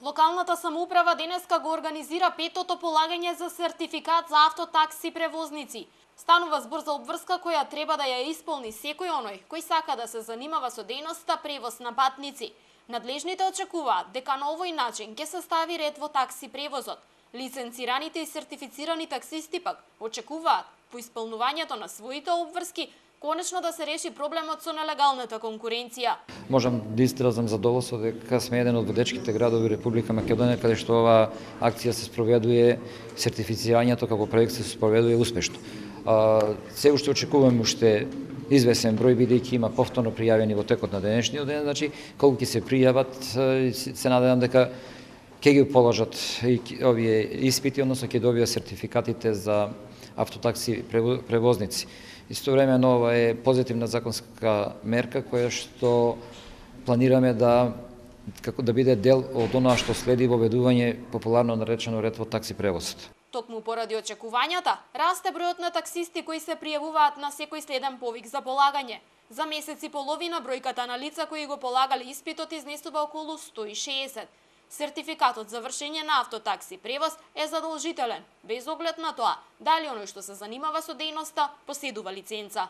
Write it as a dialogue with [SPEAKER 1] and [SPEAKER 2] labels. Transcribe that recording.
[SPEAKER 1] Локалната самоуправа денеска го организира петото полагање за сертификат за автотакси превозници. Станува збор за обврска која треба да ја исполни секој оној кој сака да се занимава со дејноста превоз на патници. Надлежните очекуваат дека на овој начин ќе се стави ред во такси превозот. Лиценцираните и сертифицирани таксисти пак очекуваат по исполнувањето на своите обврски конечно да се реши проблемот со нелегалната конкуренција.
[SPEAKER 2] Можам да изразам задоволство дека сме еден од водечките градови Република Македонија каде што оваа акција се спроведува, сертифицирањето како проект се спроведува успешно. Се уште очекуваме уште извесен број, бидејќи има повторно пријавени во текот на денешниот ден, значи колку ќе се пријават, се надевам дека ќе ги положат овие испити, односно ќе добијат сертификатите за автотакси превозници. Истовремено ова е позитивна законска мерка која што планираме да биде дел од оноа што следи воведување популарно наречено ред во такси превозот.
[SPEAKER 1] Токму поради очекувањата, расте бројот на таксисти кои се пријавуваат на секој следен повик за полагање. За месец и половина бројката на лица кои го полагале испитот изнесува околу 160. Сертификатот за вршење на автотакси превоз е задолжителен, без оглед на тоа дали оној што се занимава со дејноста поседува лиценца.